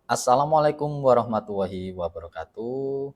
Assalamualaikum warahmatullahi wabarakatuh.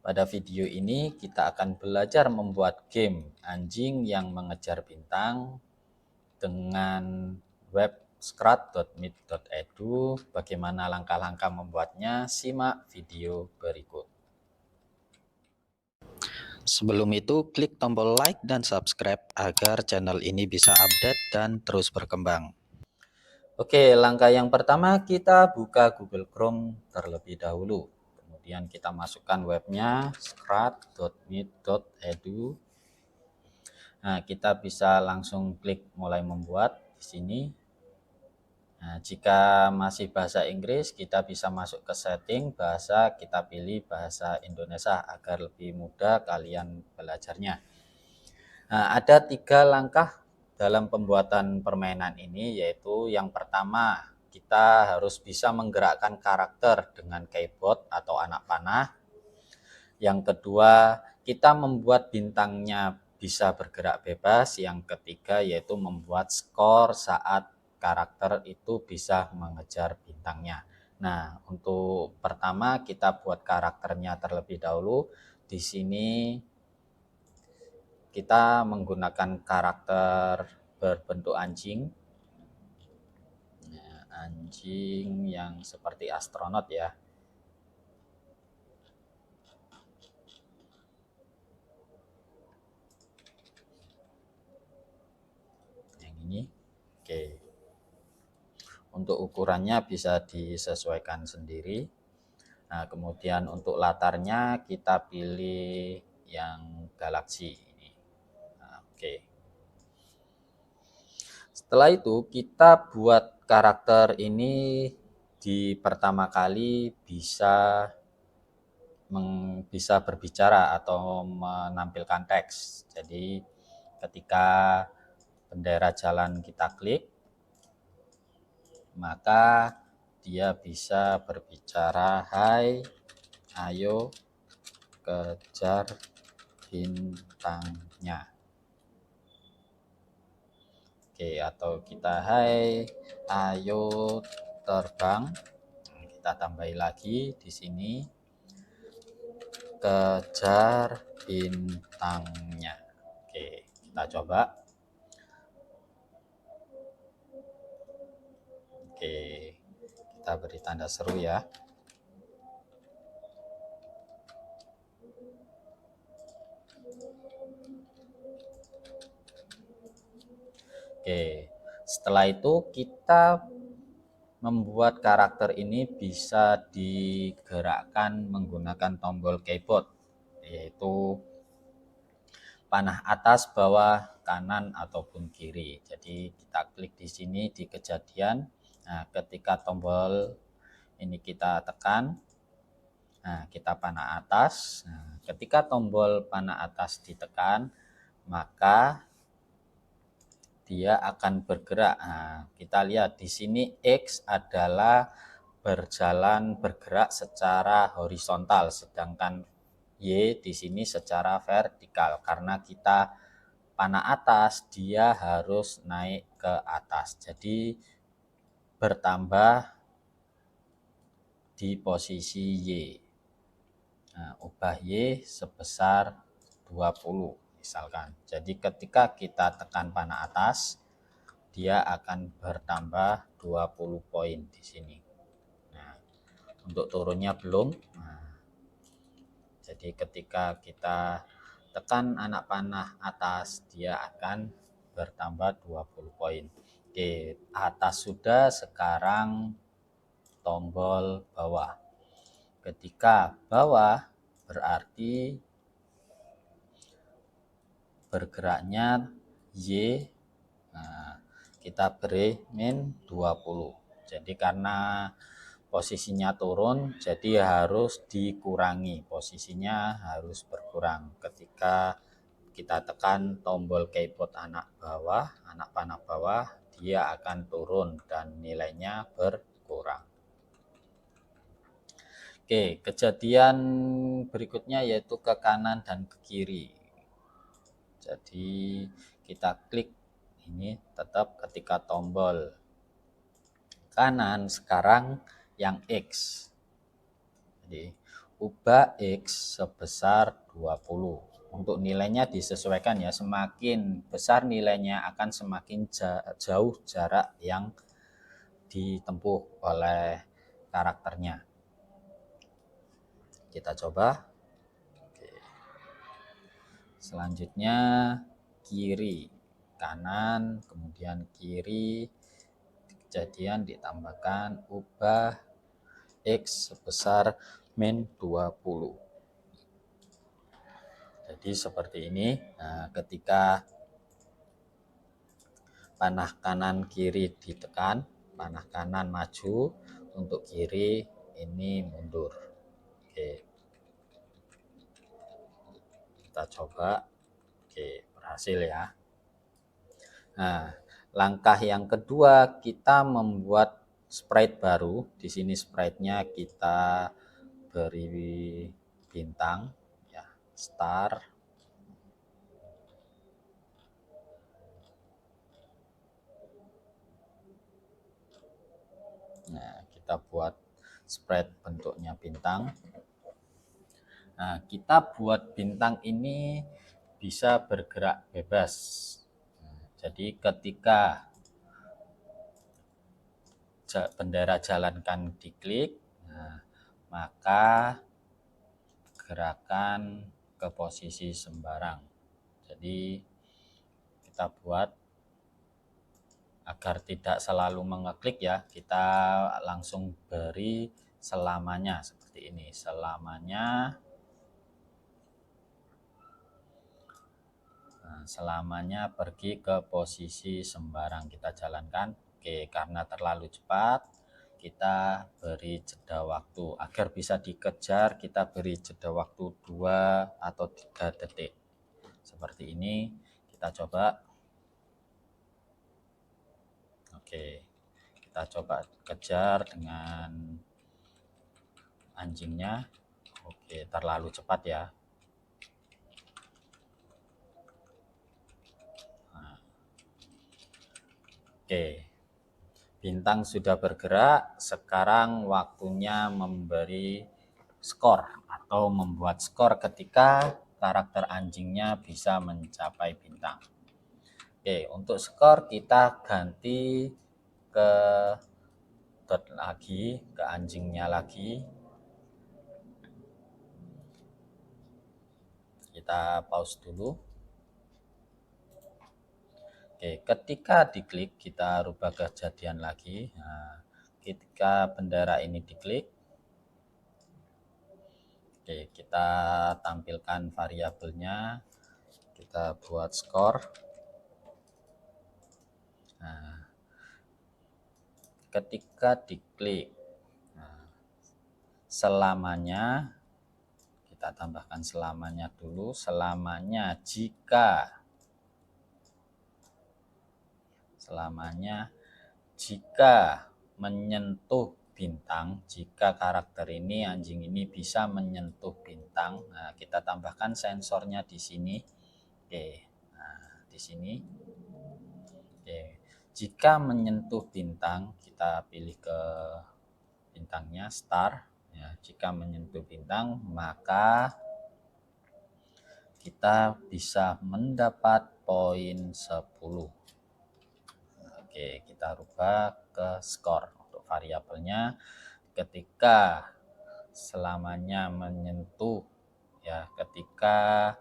Pada video ini kita akan belajar membuat game anjing yang mengejar bintang dengan web scrat.meet.edu. Bagaimana langkah-langkah membuatnya? Simak video berikut. Sebelum itu, klik tombol like dan subscribe agar channel ini bisa update dan terus berkembang. Oke, langkah yang pertama kita buka Google Chrome terlebih dahulu. Kemudian kita masukkan webnya scrat.meet.edu. Nah, kita bisa langsung klik mulai membuat di sini. Nah, jika masih bahasa Inggris, kita bisa masuk ke setting bahasa, kita pilih bahasa Indonesia agar lebih mudah kalian belajarnya. Nah, ada 3 langkah dalam pembuatan permainan ini, yaitu yang pertama, kita harus bisa menggerakkan karakter dengan keyboard atau anak panah. Yang kedua, kita membuat bintangnya bisa bergerak bebas. Yang ketiga, yaitu membuat skor saat karakter itu bisa mengejar bintangnya. Nah, untuk pertama kita buat karakternya terlebih dahulu. Di sini kita menggunakan karakter berbentuk anjing. Nah, anjing yang seperti astronot ya. Yang ini. Oke. Untuk ukurannya bisa disesuaikan sendiri. Nah, kemudian untuk latarnya kita pilih yang galaksi ini. Nah, oke. Setelah itu kita buat karakter ini di pertama kali bisa berbicara atau menampilkan teks. Jadi ketika bendera jalan kita klik, maka dia bisa berbicara, "Hai, ayo kejar bintangnya." Oke, atau kita, "Hai, ayo terbang." Kita tambahin lagi di sini, "Kejar bintangnya." Oke, kita coba. Oke, kita beri tanda seru ya. Oke, setelah itu kita membuat karakter ini bisa digerakkan menggunakan tombol keyboard, yaitu panah atas, bawah, kanan, ataupun kiri. Jadi kita klik di sini di kejadian. Nah, ketika tombol ini kita tekan, nah kita panah atas. Nah, ketika tombol panah atas ditekan, maka dia akan bergerak. Nah, kita lihat di sini X adalah bergerak secara horizontal, sedangkan Y di sini secara vertikal. Karena kita panah atas, dia harus naik ke atas. Jadi bertambah di posisi Y. Nah, ubah Y sebesar 20 misalkan. Jadi ketika kita tekan panah atas, dia akan bertambah 20 poin di sini. Nah, untuk turunnya belum. Nah, jadi ketika kita tekan anak panah atas, dia akan bertambah 20 poin. Oke, atas sudah, sekarang tombol bawah. Ketika bawah berarti bergeraknya Y. Nah, kita beri min 20. Jadi karena posisinya turun, jadi harus dikurangi. Posisinya harus berkurang. Ketika kita tekan tombol keyboard anak panah bawah, dia akan turun dan nilainya berkurang. Oke, kejadian berikutnya yaitu ke kanan dan ke kiri. Jadi kita klik ini tetap ketika tombol kanan, sekarang yang X. Jadi ubah X sebesar 20. Untuk nilainya disesuaikan ya, semakin besar nilainya akan semakin jauh jarak yang ditempuh oleh karakternya. Kita coba. Oke. Selanjutnya kiri, kanan, kemudian kiri, kejadian ditambahkan ubah X sebesar min 20. Jadi seperti ini. Nah, ketika panah kanan kiri ditekan, panah kanan maju, untuk kiri ini mundur. Oke. Kita coba. Oke, berhasil ya. Nah, langkah yang kedua kita membuat sprite baru. Di sini sprite-nya kita beri bintang ya, star. Nah, kita buat sprite bentuknya bintang. Nah, kita buat bintang ini bisa bergerak bebas. Jadi ketika bendera jalankan diklik, nah, maka gerakan ke posisi sembarang. Jadi kita buat agar tidak selalu mengeklik ya, kita langsung beri selamanya seperti ini. Selamanya pergi ke posisi sembarang, kita jalankan. Oke, karena terlalu cepat kita beri jeda waktu. Agar bisa dikejar kita beri jeda waktu 2 atau 3 detik. Seperti ini, kita coba. Oke, kita coba kejar dengan anjingnya. Oke, terlalu cepat ya. Oke, bintang sudah bergerak. Sekarang waktunya memberi skor atau membuat skor ketika karakter anjingnya bisa mencapai bintang. Oke, untuk skor kita ganti ke dot lagi, ke anjingnya lagi. Kita pause dulu. Oke, ketika diklik kita rubah kejadian lagi. Nah, ketika bendera ini diklik, oke, kita tampilkan variabelnya, kita buat skor. Nah, ketika diklik, nah, selamanya kita tambahkan selamanya dulu. Selamanya jika menyentuh bintang, jika karakter ini, anjing ini bisa menyentuh bintang, nah kita tambahkan sensornya di sini. Oke, nah di sini. Oke, jika menyentuh bintang, kita pilih ke bintangnya star. Ya, jika menyentuh bintang, maka kita bisa mendapat poin 10. Oke, kita rubah ke skor untuk variabelnya. Ketika selamanya menyentuh ya, ketika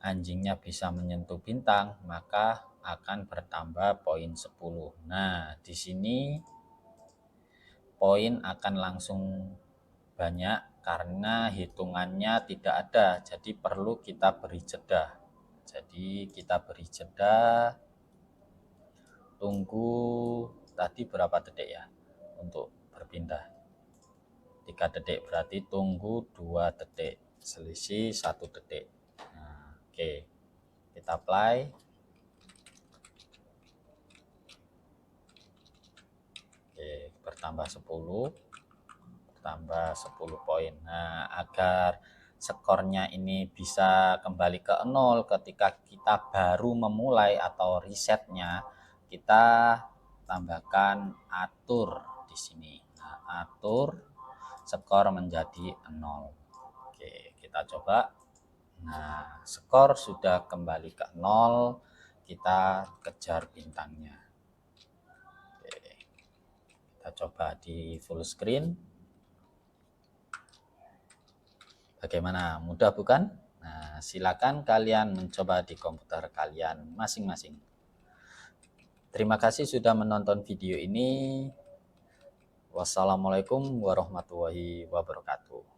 anjingnya bisa menyentuh bintang, maka akan bertambah poin 10. Nah, di sini poin akan langsung banyak karena hitungannya tidak ada, jadi perlu kita beri jeda. Jadi kita beri jeda, tunggu tadi berapa detik ya untuk berpindah, 3 detik, berarti tunggu 2 detik, selisih 1 detik. Nah, oke, kita apply. Oke, bertambah 10 poin. Nah, agar skornya ini bisa kembali ke 0 ketika kita baru memulai atau resetnya, kita tambahkan atur di sini. Nah, atur skor menjadi 0. Oke, kita coba. Nah, skor sudah kembali ke 0, kita kejar bintangnya. Oke, kita coba di full screen. Bagaimana? Mudah bukan? Nah, silakan kalian mencoba di komputer kalian masing-masing. Terima kasih sudah menonton video ini. Wassalamualaikum warahmatullahi wabarakatuh.